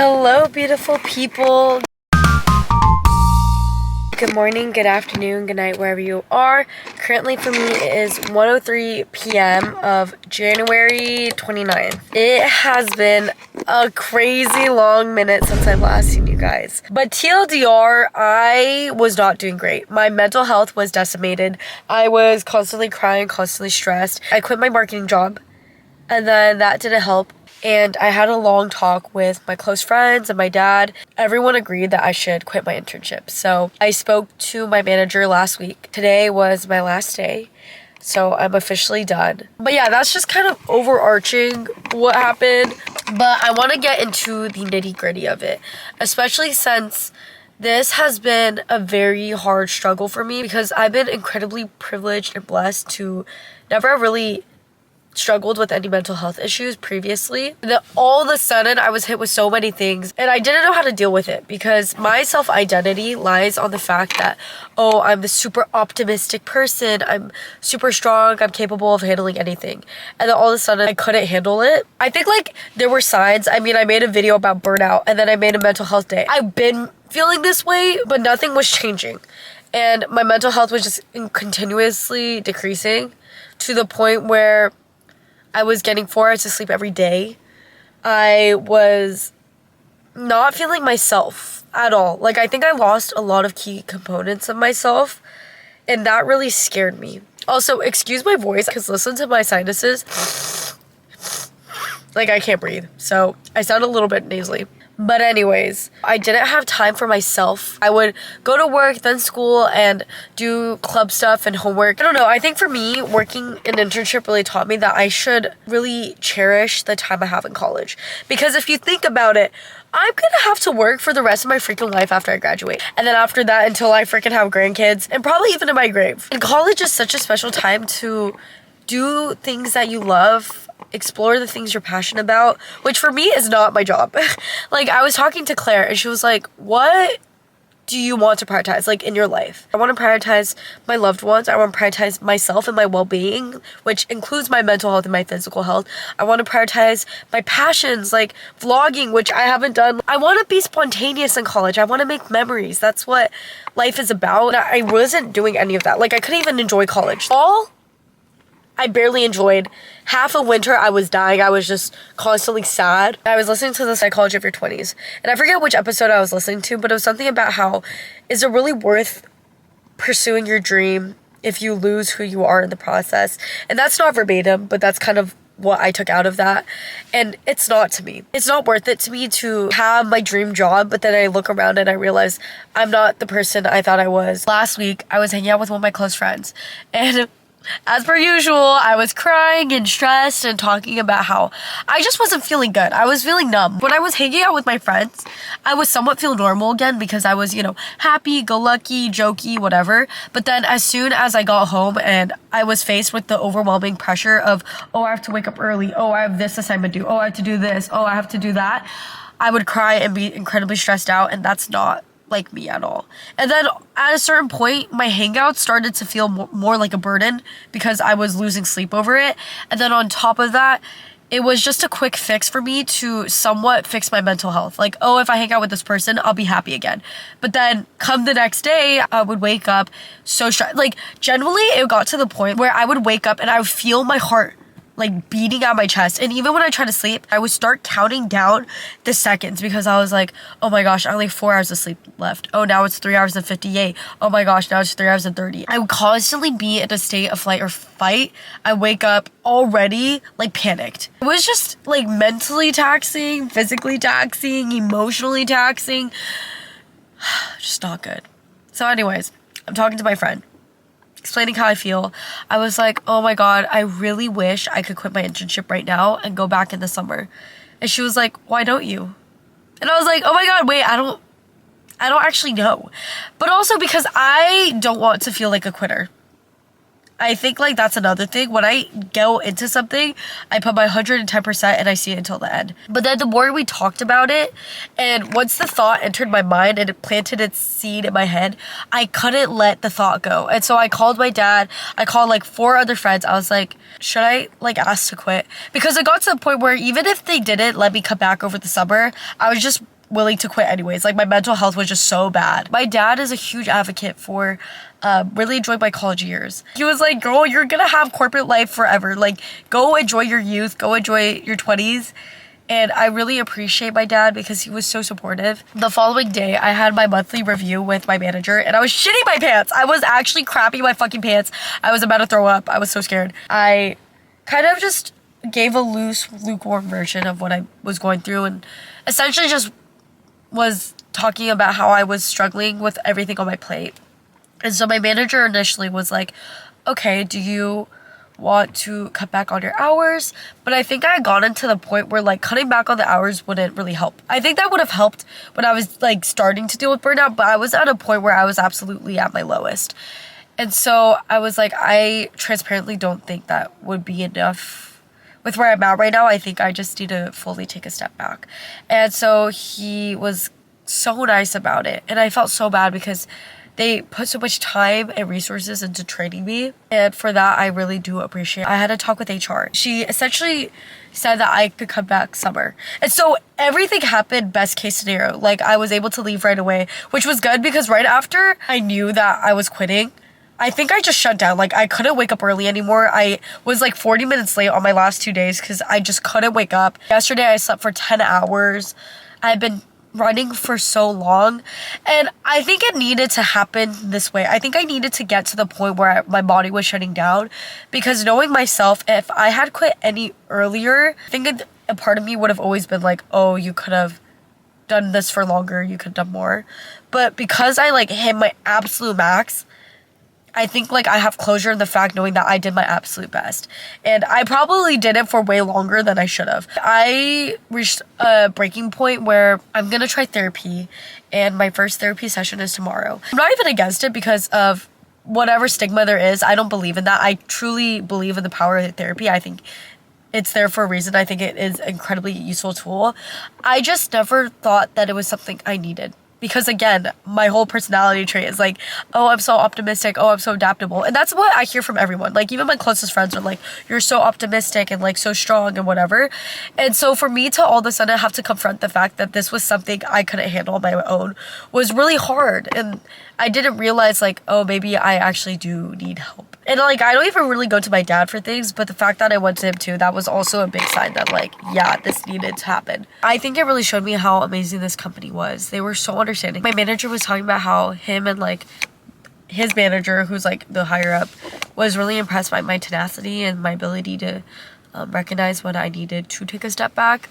Hello, beautiful people. Good morning, good afternoon, good night, wherever you are. Currently for me, it is 1:03 p.m. of January 29th. It has been a crazy long minute since I've last seen you guys. But TLDR, I was not doing great. My mental health was decimated. I was constantly crying, constantly stressed. I quit my marketing job, and then that didn't help. And I had a long talk with my close friends and my dad. Everyone agreed that I should quit my internship. So I spoke to my manager last week. Today was my last day, so I'm officially done. But yeah, that's just kind of overarching what happened. But I want to get into the nitty-gritty of it, especially since this has been a very hard struggle for me because I've been incredibly privileged and blessed to never really struggled with any mental health issues previously. And then all of a sudden I was hit with so many things and I didn't know how to deal with it because my self-identity lies on the fact that, oh, I'm this super optimistic person, I'm super strong, I'm capable of handling anything. And then all of a sudden I couldn't handle it. I think like there were signs. I mean, I made a video about burnout and then I made a mental health day. I've been feeling this way, but nothing was changing. And my mental health was just continuously decreasing to the point where I was getting 4 hours of sleep every day. I was not feeling myself at all. Like, I think I lost a lot of key components of myself, and that really scared me. Also, excuse my voice, because listen to my sinuses. Like, I can't breathe, so I sound a little bit nasally. But anyways, I didn't have time for myself. I would go to work, then school, and do club stuff and homework. I don't know, I think for me, working an internship really taught me that I should really cherish the time I have in college. Because if you think about it, I'm gonna have to work for the rest of my freaking life after I graduate. And then after that, until I freaking have grandkids, and probably even in my grave. And college is such a special time to do things that you love, explore the things you're passionate about, which for me is not my job. Like, I was talking to Claire and she was like, what do you want to prioritize, like, in your life? I want to prioritize my loved ones. I want to prioritize myself and my well-being, which includes my mental health and my physical health. I want to prioritize my passions, like vlogging, which I haven't done. I want to be spontaneous in college. I want to make memories. That's what life is about. I wasn't doing any of that. Like, I couldn't even enjoy college. I barely enjoyed. Half of winter, I was dying. I was just constantly sad. I was listening to The Psychology of Your 20s. And I forget which episode I was listening to, but it was something about how, is it really worth pursuing your dream if you lose who you are in the process? And that's not verbatim, but that's kind of what I took out of that. And it's not to me. It's not worth it to me to have my dream job, but then I look around and I realize I'm not the person I thought I was. Last week, I was hanging out with one of my close friends, and as per usual, I was crying and stressed and talking about how I just wasn't feeling good. I was feeling numb. When I was hanging out with my friends, I was somewhat feel normal again because I was, happy, go lucky, jokey, whatever. But then as soon as I got home and I was faced with the overwhelming pressure of, oh, I have to wake up early. Oh, I have this assignment due. Oh, I have to do this. Oh, I have to do that. I would cry and be incredibly stressed out, and that's not like me at all. And then at a certain point, my hangouts started to feel more like a burden because I was losing sleep over it. And then on top of that, it was just a quick fix for me to somewhat fix my mental health. Like, oh, if I hang out with this person, I'll be happy again. But then come the next day, I would wake up so stressed. Like, generally, it got to the point where I would wake up and I would feel my heart like beating out my chest. And even when I try to sleep, I would start counting down the seconds because I was like, oh my gosh, I only have 4 hours of sleep left. Oh, now it's 3 hours and 58. Oh my gosh, now it's 3 hours and 30. I would constantly be in a state of flight or fight. I wake up already like panicked. It was just like mentally taxing, physically taxing, emotionally taxing. Just not good. So anyways, I'm talking to my friend, explaining how I feel. I was like, oh my god, I really wish I could quit my internship right now and go back in the summer. And she was like, why don't you? And I was like, oh my god, wait, I don't actually know. But also because I don't want to feel like a quitter. I think like that's another thing. When I go into something, I put my 110% and I see it until the end. But then the more we talked about it, and once the thought entered my mind and it planted its seed in my head, I couldn't let the thought go. And so I called my dad. I called like 4 other friends. I was like, should I like ask to quit? Because it got to the point where even if they didn't let me come back over the summer, I was just willing to quit anyways. Like my mental health was just so bad. My dad is a huge advocate for really enjoying my college years. He was like, girl, you're gonna have corporate life forever. Like, go enjoy your youth, go enjoy your 20s. And I really appreciate my dad because he was so supportive. The following day, I had my monthly review with my manager and I was shitting my pants. I was actually crapping my fucking pants. I was about to throw up. I was so scared. I kind of just gave a lukewarm version of what I was going through and essentially just was talking about how I was struggling with everything on my plate. And so my manager initially was like, okay, do you want to cut back on your hours? But I think I had gotten to the point where like cutting back on the hours wouldn't really help. I think that would have helped when I was like starting to deal with burnout, but I was at a point where I was absolutely at my lowest. And so I was like, I transparently don't think that would be enough. With where I'm at right now, I think I just need to fully take a step back. And so he was so nice about it. And I felt so bad because they put so much time and resources into training me. And for that, I really do appreciate it. I had to talk with HR. She essentially said that I could come back summer. And so everything happened best case scenario. Like I was able to leave right away, which was good because right after I knew that I was quitting, I think I just shut down. Like I couldn't wake up early anymore. I was like 40 minutes late on my last 2 days because I just couldn't wake up. Yesterday I slept for 10 hours. I've been running for so long and I think it needed to happen this way. I think I needed to get to the point where my body was shutting down because knowing myself, if I had quit any earlier, I think a part of me would have always been like, oh, you could have done this for longer, you could have done more. But because I like hit my absolute max, I think like I have closure in the fact knowing that I did my absolute best. And I probably did it for way longer than I should have. I reached a breaking point where I'm gonna try therapy and my first therapy session is tomorrow. I'm not even against it because of whatever stigma there is. I don't believe in that. I truly believe in the power of therapy. I think it's there for a reason. I think it is an incredibly useful tool. I just never thought that it was something I needed. Because again, my whole personality trait is like, oh, I'm so optimistic. Oh, I'm so adaptable. And that's what I hear from everyone. Like even my closest friends are like, you're so optimistic and like so strong and whatever. And so for me to all of a sudden have to confront the fact that this was something I couldn't handle on my own was really hard. And I didn't realize like, oh, maybe I actually do need help. And like, I don't even really go to my dad for things, but the fact that I went to him too, that was also a big sign that like, yeah, this needed to happen. I think it really showed me how amazing this company was. They were so understanding. My manager was talking about how him and like his manager, who's like the higher up, was really impressed by my tenacity and my ability to recognize when I needed to take a step back.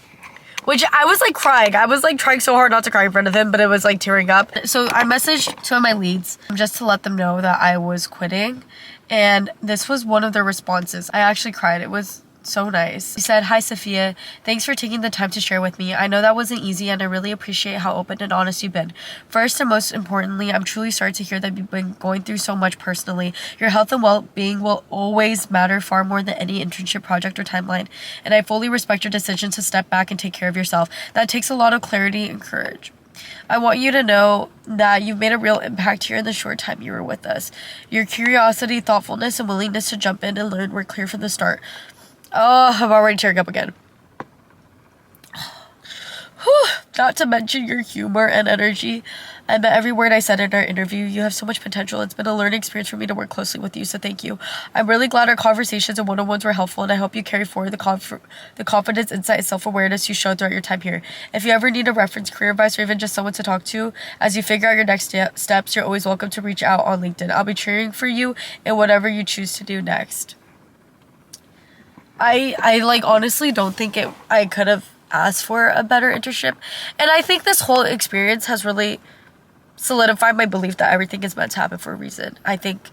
Which I was like crying. I was like trying so hard not to cry in front of him, but it was like tearing up. So I messaged two of my leads just to let them know that I was quitting. And this was one of their responses. I actually cried. It was so nice. He said, "Hi, Sophia. Thanks for taking the time to share with me. I know that wasn't easy and I really appreciate how open and honest you've been. First and most importantly, I'm truly sorry to hear that you've been going through so much personally. Your health and well-being will always matter far more than any internship project or timeline. And I fully respect your decision to step back and take care of yourself. That takes a lot of clarity and courage. I want you to know that you've made a real impact here in the short time you were with us. Your curiosity, thoughtfulness, and willingness to jump in and learn were clear from the start." Oh, I'm already tearing up again. Not to mention your humor and energy. I met every word I said in our interview. You have so much potential. It's been a learning experience for me to work closely with you, so thank you. I'm really glad our conversations and one-on-ones were helpful, and I hope you carry forward the confidence, insight, and self-awareness you showed throughout your time here. If you ever need a reference, career advice, or even just someone to talk to as you figure out your next steps, you're always welcome to reach out on LinkedIn. I'll be cheering for you in whatever you choose to do next. I like honestly don't think I could have asked for a better internship. And I think this whole experience has really solidified my belief that everything is meant to happen for a reason. I think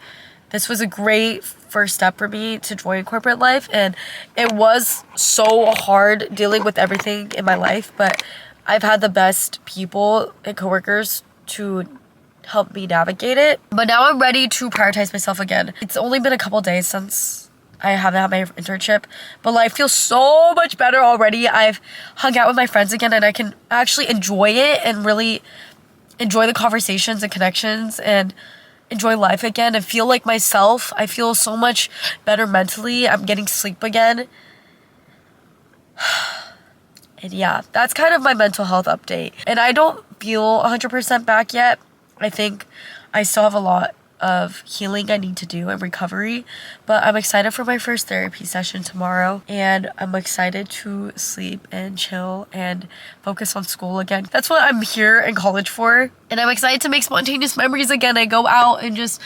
this was a great first step for me to join corporate life, and it was so hard dealing with everything in my life, but I've had the best people and coworkers to helped me navigate it. But now I'm ready to prioritize myself again. It's only been a couple days since I haven't had my internship, but life feels so much better already. I've hung out with my friends again, and I can actually enjoy it and really enjoy the conversations and connections and enjoy life again and feel like myself. I feel so much better mentally. I'm getting sleep again. And yeah, that's kind of my mental health update. And I don't feel 100% back yet. I think I still have a lot of healing I need to do and recovery, but I'm excited for my first therapy session tomorrow, and I'm excited to sleep and chill and focus on school again. That's what I'm here in college for, and I'm excited to make spontaneous memories again and go out and just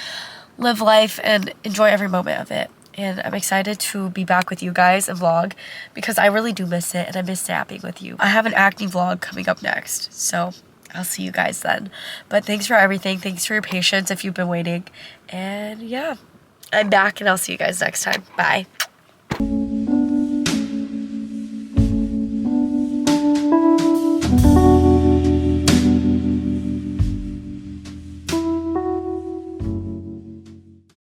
live life and enjoy every moment of it. And I'm excited to be back with you guys and vlog because I really do miss it, and I miss napping with you. I have an acne vlog coming up next, so I'll see you guys then. But thanks for everything. Thanks for your patience if you've been waiting. And yeah, I'm back, and I'll see you guys next time. Bye.